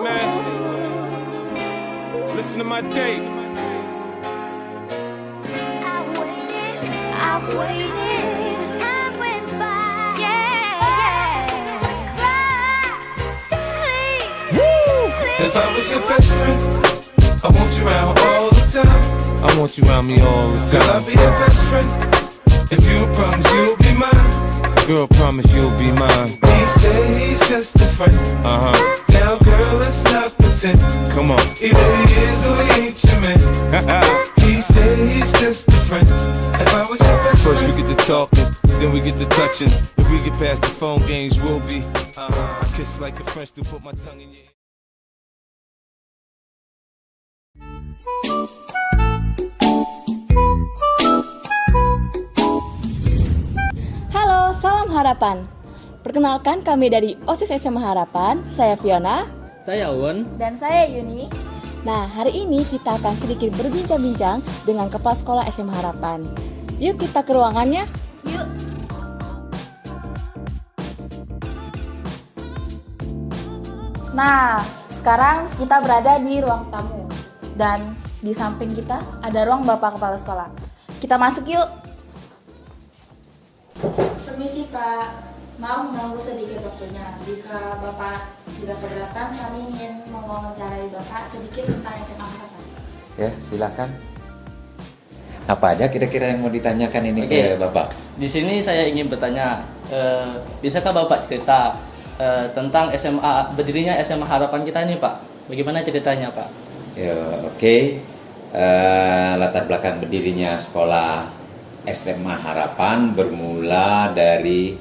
man. Listen to my tape. I've waited, time went by. Yeah. If I was your best friend, I want you around all the time. I want you around me all the Girl, I'll time. be your best friend. If you promise you'll be mine. Girl, promise you'll be mine. He said he's just a friend. Now, girl, let's not pretend. Come on. Either he is or he ain't your man. He said he's just a friend. If I was your best First we friend. get to talking, then we get to touching. If we get past the phone games, we'll be. I kiss like the French to put my tongue in your ear. Halo, salam harapan. Perkenalkan kami dari OSIS SMA Harapan. Saya Fiona. Saya Owen. Dan saya Yuni. Nah, hari ini kita akan sedikit berbincang-bincang dengan Kepala Sekolah SMA Harapan. Yuk kita ke ruangannya. Yuk. Nah, sekarang kita berada di ruang tamu. Dan di samping kita ada ruang Bapak Kepala Sekolah. Kita masuk yuk. Permisi Pak, mau mengganggu sedikit waktunya. Jika Bapak tidak keberatan, kami ingin mewawancarai Bapak sedikit tentang SMA Harapan. Ya, silakan. Apa aja kira-kira yang mau ditanyakan ini ke Bapak? Di sini saya ingin bertanya, bisakah Bapak cerita tentang SMA, berdirinya SMA Harapan kita ini Pak? Bagaimana ceritanya Pak? Ya, oke. Latar belakang berdirinya sekolah SMA Harapan bermula dari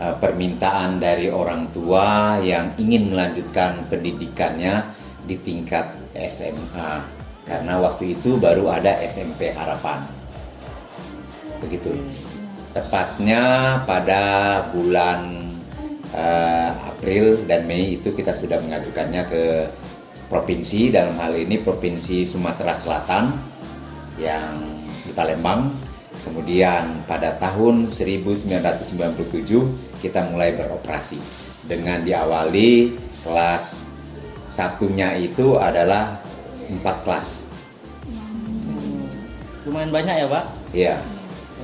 permintaan dari orang tua yang ingin melanjutkan pendidikannya di tingkat SMA, karena waktu itu baru ada SMP Harapan. Begitu. Tepatnya pada bulan April dan Mei itu kita sudah mengajukannya ke provinsi, dalam hal ini Provinsi Sumatera Selatan yang di Palembang. Kemudian pada tahun 1997 kita mulai beroperasi dengan diawali kelas satunya itu adalah 4 kelas. Lumayan banyak ya Pak? Iya.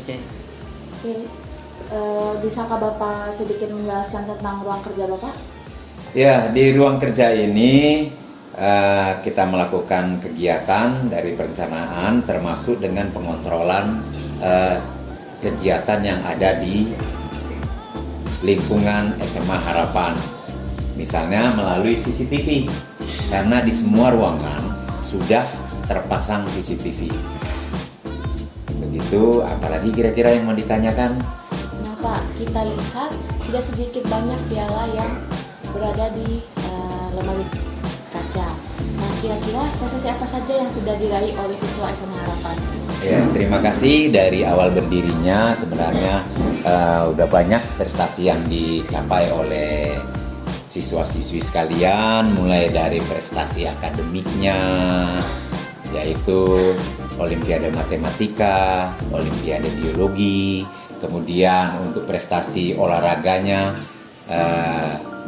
Oke. Bisakah Bapak sedikit menjelaskan tentang ruang kerja Bapak? Ya, di ruang kerja ini kita melakukan kegiatan dari perencanaan termasuk dengan pengontrolan kegiatan yang ada di lingkungan SMA Harapan. Misalnya melalui CCTV, karena di semua ruangan sudah terpasang CCTV. Begitu, apalagi kira-kira yang mau ditanyakan? Nah Pak, kita lihat tidak sedikit banyak piala yang berada di lemari kaca. Nah, kira-kira prestasi apa saja yang sudah diraih oleh siswa SMA Harapan? Ya, terima kasih. Dari awal berdirinya sebenarnya udah banyak prestasi yang dicapai oleh siswa-siswi sekalian, mulai dari prestasi akademiknya, yaitu Olimpiade Matematika, Olimpiade Biologi, kemudian untuk prestasi olahraganya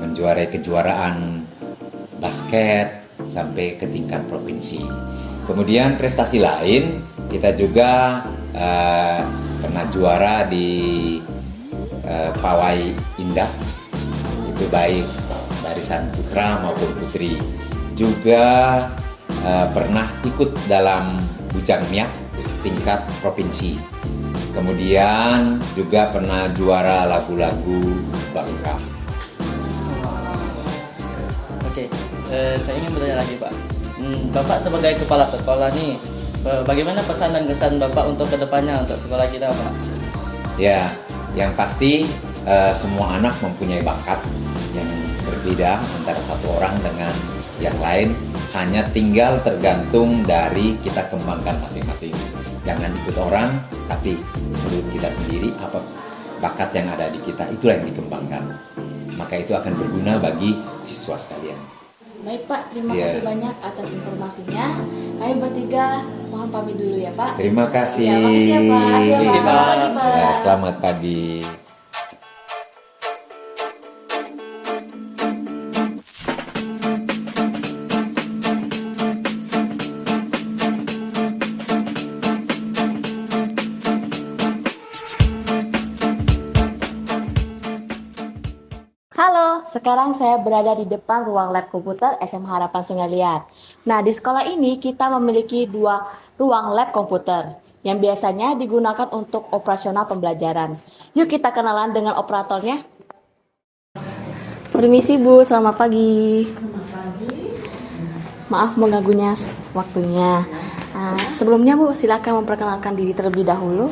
menjuarai kejuaraan basket sampai ke tingkat provinsi. Kemudian prestasi lain, kita juga pernah juara di Pawai Indah, itu baik barisan putra maupun putri. Juga pernah ikut dalam Bujang Miak tingkat provinsi. Kemudian juga pernah juara lagu-lagu bangka. Oke. Saya ingin bertanya lagi Pak. Bapak sebagai kepala sekolah nih, bagaimana pesan dan kesan Bapak untuk kedepannya untuk sekolah kita Pak? Ya, yang pasti semua anak mempunyai bakat yang berbeda antara satu orang dengan yang lain. Hanya tinggal tergantung dari kita kembangkan masing-masing. Jangan ikut orang, tapi menurut kita sendiri apa bakat yang ada di kita, itulah yang dikembangkan. Maka itu akan berguna bagi siswa sekalian. Baik Pak, terima kasih banyak atas informasinya. Kami bertiga mohon pamit dulu ya Pak. Terima kasih. Ya, makasih ya Pak. Makasih, Selamat Pak. pagi Pak. Ya, selamat pagi. sekarang saya berada di depan ruang lab komputer SMA Harapan Sungai Liat. Nah, di sekolah ini kita memiliki 2 ruang lab komputer yang biasanya digunakan untuk operasional pembelajaran. Yuk kita kenalan dengan operatornya. Permisi Bu, selamat pagi. Maaf mengganggunya waktunya. Sebelumnya Bu, silakan memperkenalkan diri terlebih dahulu.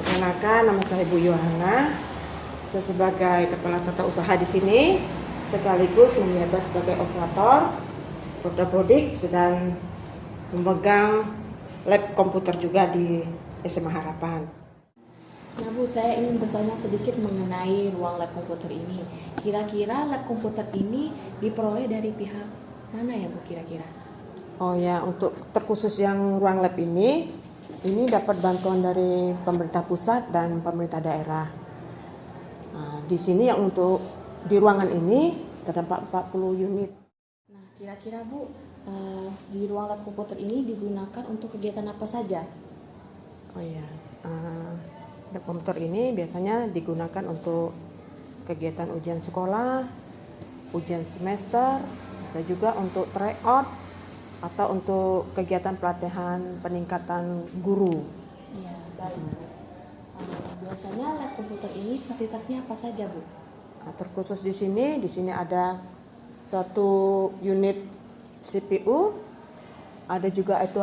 Perkenalkan, nama saya Bu Yohana. Saya sebagai kepala tata usaha di sini, sekaligus menjabat sebagai operator Prodapodik, sedang memegang lab komputer juga di SMA Harapan. Nah Bu, saya ingin bertanya sedikit mengenai ruang lab komputer ini. Kira-kira lab komputer ini diperoleh dari pihak mana ya Bu kira-kira? Oh ya, untuk terkhusus yang ruang lab ini dapat bantuan dari pemerintah pusat dan pemerintah daerah. Nah, di sini yang untuk di ruangan ini terdapat 40 unit. Nah, kira-kira Bu, di ruang lab komputer ini digunakan untuk kegiatan apa saja? Oh ya, lab komputer ini biasanya digunakan untuk kegiatan ujian sekolah, ujian semester, bisa juga untuk tryout atau untuk kegiatan pelatihan peningkatan guru. Iya, baik. Biasanya lab komputer ini fasilitasnya apa saja Bu? Nah, terkhusus di sini ada 1 unit CPU, ada juga itu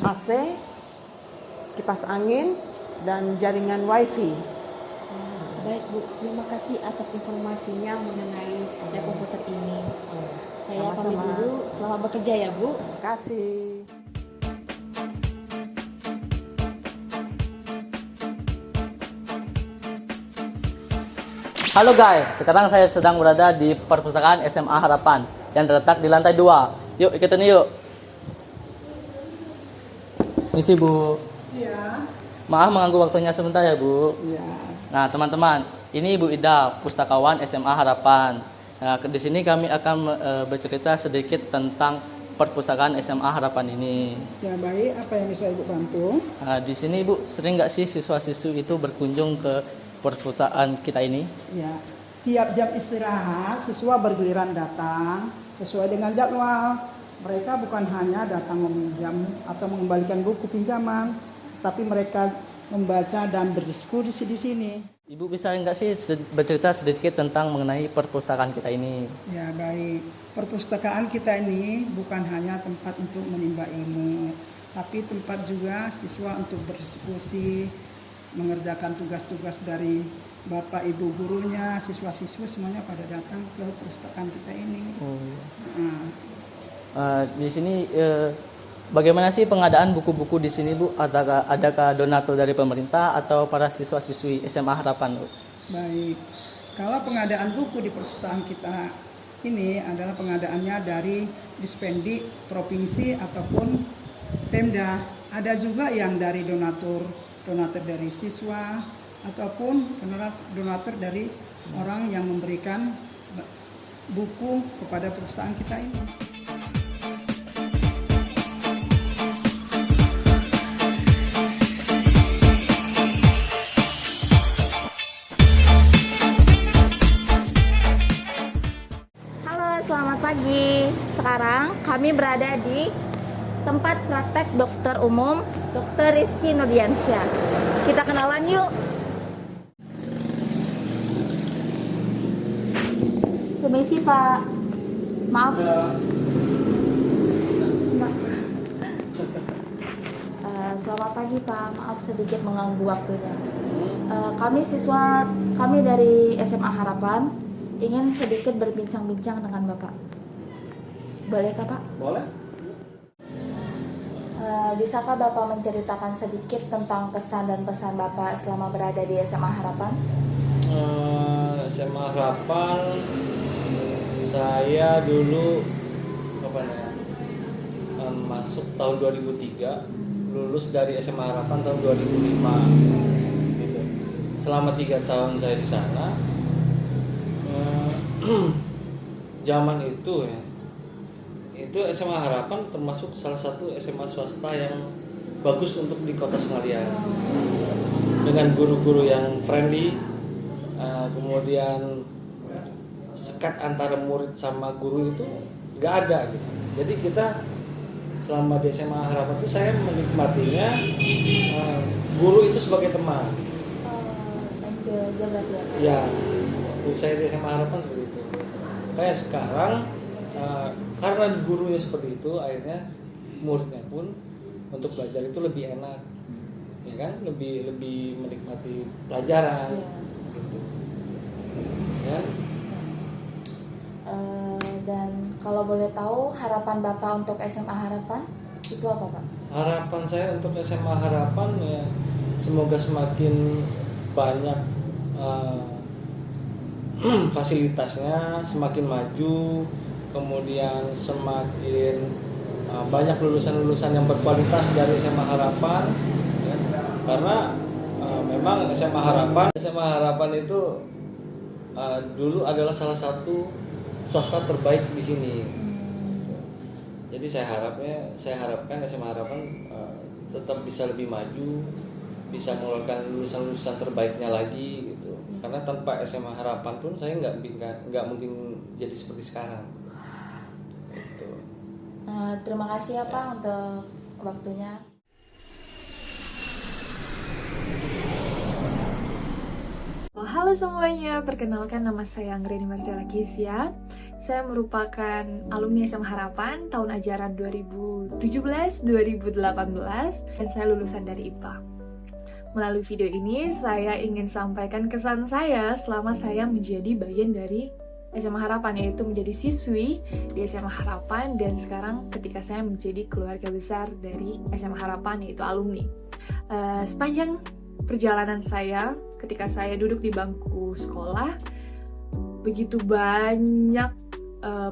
AC, kipas angin, dan jaringan WiFi. Baik Bu, terima kasih atas informasinya mengenai lab komputer ini. Saya pamit dulu, selamat bekerja ya Bu. Terima kasih. Halo guys, sekarang saya sedang berada di perpustakaan SMA Harapan yang terletak di lantai 2. Yuk ikutin yuk. Misi Bu. Iya. Maaf mengganggu waktunya sebentar ya Bu. Iya. Nah teman-teman, ini Ibu Ida, pustakawan SMA Harapan. Nah di sini kami akan bercerita sedikit tentang perpustakaan SMA Harapan ini. Ya baik, apa yang bisa Ibu bantu? Nah, di sini Ibu sering nggak sih siswa-siswi itu berkunjung ke perpustakaan kita ini? Ya, tiap jam istirahat siswa bergiliran datang sesuai dengan jadwal. Mereka bukan hanya datang meminjam atau mengembalikan buku pinjaman, tapi mereka membaca dan berdiskusi di sini. Ibu bisa nggak sih bercerita sedikit tentang mengenai perpustakaan kita ini? Ya baik, perpustakaan kita ini bukan hanya tempat untuk menimba ilmu, tapi tempat juga siswa untuk berdiskusi, mengerjakan tugas-tugas dari bapak ibu gurunya, siswa-siswa semuanya pada datang ke perpustakaan kita ini. Oh, iya. Di sini bagaimana sih pengadaan buku-buku di sini Bu? Adakah donatur dari pemerintah atau para siswa-siswi SMA Harapan Bu? Baik, kalau pengadaan buku di perpustakaan kita ini adalah pengadaannya dari Dispendi provinsi ataupun Pemda. Ada juga yang dari donatur dari siswa ataupun donatur dari orang yang memberikan buku kepada perpustakaan kita ini. Halo, selamat pagi. Sekarang kami berada di tempat praktek dokter umum Dr. Rizky Nurdiansyah. Kita kenalan yuk. Permisi Pak. Maaf. Selamat pagi Pak. Maaf sedikit mengganggu waktunya. Kami dari SMA Harapan ingin sedikit berbincang-bincang dengan Bapak. Bolehkah Pak? Boleh. Bisakah Bapak menceritakan sedikit tentang kesan dan pesan Bapak selama berada di SMA Harapan? SMA Harapan, saya dulu masuk tahun 2003, lulus dari SMA Harapan tahun 2005. Gitu. Selama 3 tahun saya di sana, zaman itu ya. Itu SMA Harapan termasuk salah satu SMA swasta yang bagus untuk di Kota Sungai Liat. Dengan guru-guru yang friendly, kemudian sekat antara murid sama guru itu nggak ada gitu. Jadi kita selama di SMA Harapan itu saya menikmatinya guru itu sebagai teman. Enjoy aja berarti ya Pak? Ya, waktu saya di SMA Harapan seperti itu. Kayak sekarang karena gurunya seperti itu, akhirnya muridnya pun untuk belajar itu lebih enak, ya kan? Lebih menikmati pelajaran. Iya. Gitu. Ya. Dan kalau boleh tahu harapan Bapak untuk SMA Harapan itu apa Pak? Harapan saya untuk SMA Harapan ya semoga semakin banyak fasilitasnya, semakin maju, kemudian semakin banyak lulusan-lulusan yang berkualitas dari SMA Harapan ya. Karena memang SMA Harapan itu dulu adalah salah satu swasta terbaik di sini. Jadi saya harapkan SMA Harapan tetap bisa lebih maju, bisa mengeluarkan lulusan-lulusan terbaiknya lagi gitu. Karena tanpa SMA Harapan pun saya nggak mungkin jadi seperti sekarang. Gitu. Terima kasih ya Pak untuk waktunya. Halo semuanya, perkenalkan nama saya Anggreni Marcella Kisya. Saya merupakan alumni SMA Harapan tahun ajaran 2017-2018 dan saya lulusan dari IPA. Melalui video ini, saya ingin sampaikan kesan saya selama saya menjadi bagian dari SMA Harapan, yaitu menjadi siswi di SMA Harapan, dan sekarang ketika saya menjadi keluarga besar dari SMA Harapan, yaitu alumni. Sepanjang perjalanan saya, ketika saya duduk di bangku sekolah, begitu banyak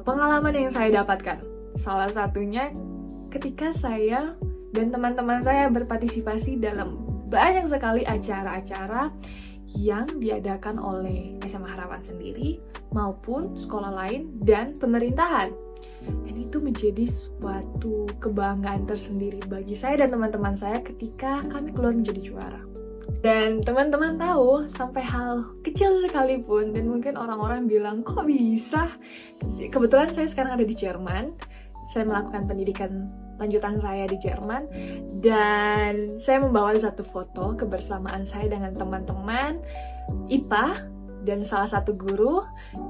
pengalaman yang saya dapatkan. Salah satunya ketika saya dan teman-teman saya berpartisipasi dalam banyak sekali acara-acara yang diadakan oleh SMA Harapan sendiri maupun sekolah lain dan pemerintahan. Dan itu menjadi suatu kebanggaan tersendiri bagi saya dan teman-teman saya ketika kami keluar menjadi juara. Dan teman-teman tahu, sampai hal kecil sekalipun, dan mungkin orang-orang bilang, kok bisa? Kebetulan saya sekarang ada di Jerman, saya melakukan pendidikan lanjutan saya di Jerman, dan saya membawa satu foto kebersamaan saya dengan teman-teman IPA dan salah satu guru,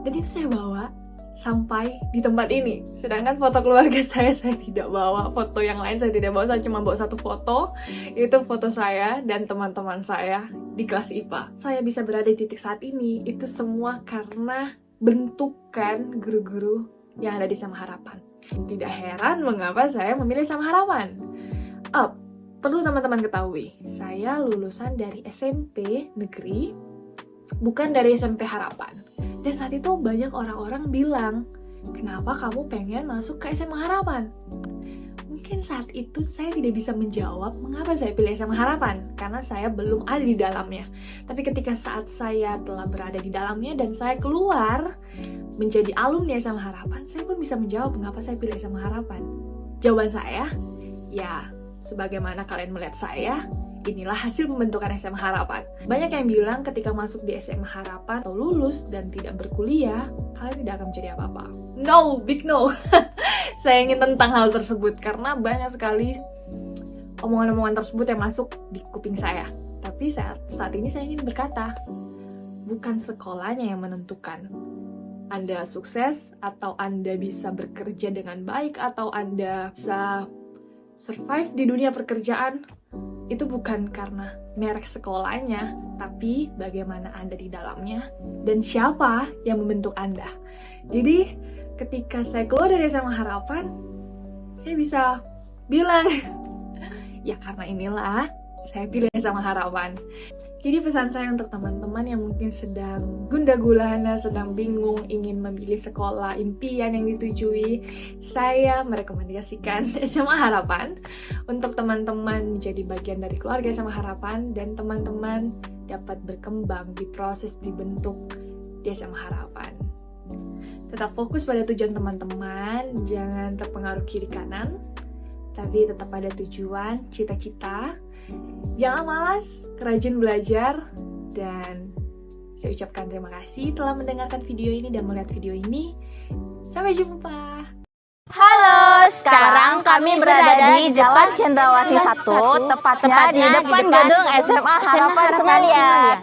dan itu saya bawa sampai di tempat ini. Sedangkan foto keluarga saya tidak bawa, foto yang lain saya tidak bawa, saya cuma bawa satu foto, itu foto saya dan teman-teman saya di kelas IPA. Saya bisa berada di titik saat ini, itu semua karena bentukan guru-guru yang ada di SMA Harapan. Tidak heran mengapa saya memilih SMA Harapan. Perlu teman-teman ketahui, saya lulusan dari SMP negeri, bukan dari SMP Harapan. Dan saat itu banyak orang-orang bilang, kenapa kamu pengen masuk ke SMA Harapan? Mungkin saat itu saya tidak bisa menjawab mengapa saya pilih SMA Harapan, karena saya belum ada di dalamnya. Tapi ketika saat saya telah berada di dalamnya dan saya keluar menjadi alumni SMA Harapan, saya pun bisa menjawab mengapa saya pilih SMA Harapan. Jawaban saya, ya sebagaimana kalian melihat saya, inilah hasil pembentukan SMA Harapan. Banyak yang bilang ketika masuk di SMA Harapan atau lulus dan tidak berkuliah, kalian tidak akan menjadi apa-apa. No, big no. Saya ingin tentang hal tersebut karena banyak sekali omongan-omongan tersebut yang masuk di kuping saya. Tapi saat ini saya ingin berkata, bukan sekolahnya yang menentukan Anda sukses atau Anda bisa bekerja dengan baik atau Anda bisa survive di dunia pekerjaan. Itu bukan karena merek sekolahnya, tapi bagaimana Anda di dalamnya dan siapa yang membentuk Anda. Jadi, ketika saya keluar dari SMA Harapan, saya bisa bilang, ya karena inilah saya pilih SMA Harapan. Jadi pesan saya untuk teman-teman yang mungkin sedang gundah gulana, sedang bingung, ingin memilih sekolah impian yang ditujui, saya merekomendasikan SMA Harapan untuk teman-teman menjadi bagian dari keluarga SMA Harapan dan teman-teman dapat berkembang di proses dibentuk di SMA Harapan. Tetap fokus pada tujuan teman-teman, jangan terpengaruh kiri kanan, tapi tetap ada tujuan, cita-cita. Jangan malas, rajin belajar, dan Saya ucapkan terima kasih telah mendengarkan video ini dan melihat video ini. Sampai jumpa. Halo, sekarang kami berada di Jalan Cendrawasih 1, tepatnya di depan gedung SMA Harapan Sungalia.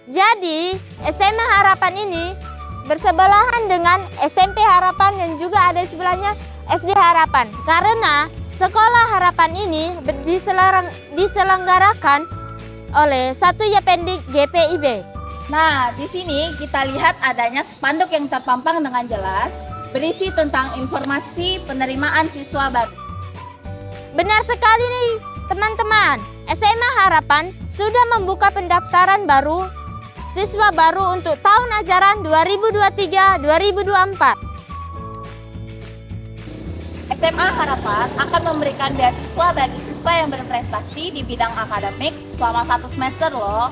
Jadi, SMA Harapan ini bersebelahan dengan SMP Harapan dan juga ada di sebelahnya SD Harapan. Karena Sekolah Harapan ini diselenggarakan oleh Satu Yapendik GPIB. Nah, di sini kita lihat adanya spanduk yang terpampang dengan jelas berisi tentang informasi penerimaan siswa baru. Benar sekali nih, teman-teman. SMA Harapan sudah membuka pendaftaran baru siswa baru untuk tahun ajaran 2023-2024. SMA Harapan akan memberikan beasiswa bagi siswa yang berprestasi di bidang akademik selama 1 semester loh.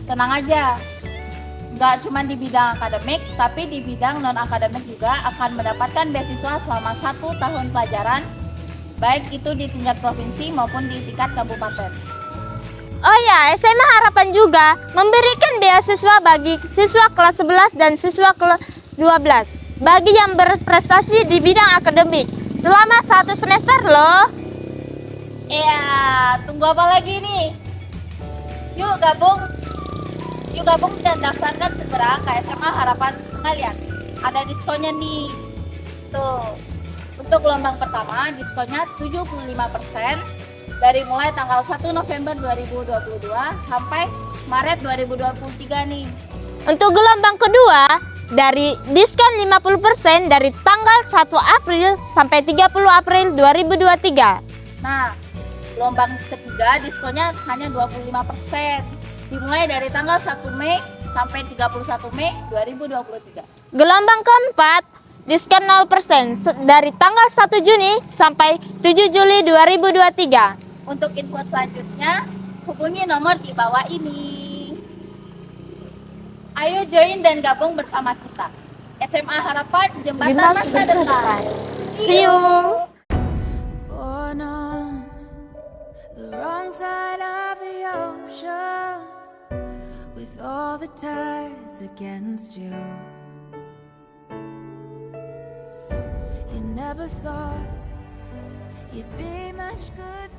Tenang aja, nggak cuma di bidang akademik, tapi di bidang non-akademik juga akan mendapatkan beasiswa selama 1 tahun pelajaran, baik itu di tingkat provinsi maupun di tingkat kabupaten. Oh ya, SMA Harapan juga memberikan beasiswa bagi siswa kelas 11 dan siswa kelas 12 bagi yang berprestasi di bidang akademik selama 1 semester loh. Iya, tunggu apa lagi nih? Yuk gabung dan daftarkan segera ke SMA Harapan Sungalia. Ada diskonnya nih. Tuh. Untuk gelombang pertama diskonnya 75% dari mulai tanggal 1 November 2022 sampai Maret 2023 nih. Untuk gelombang kedua dari diskon 50% dari tanggal 1 April sampai 30 April 2023. Nah, gelombang ketiga diskonnya hanya 25%. Dimulai dari tanggal 1 Mei sampai 31 Mei 2023. Gelombang keempat, diskon 0% dari tanggal 1 Juni sampai 7 Juli 2023. Untuk info selanjutnya, hubungi nomor di bawah ini. Ayo join dan gabung bersama kita. SMA Harapan, Jembatan Masa Depan. See you! Born on the wrong side of the ocean, with all the tides against you. You never thought you'd be much good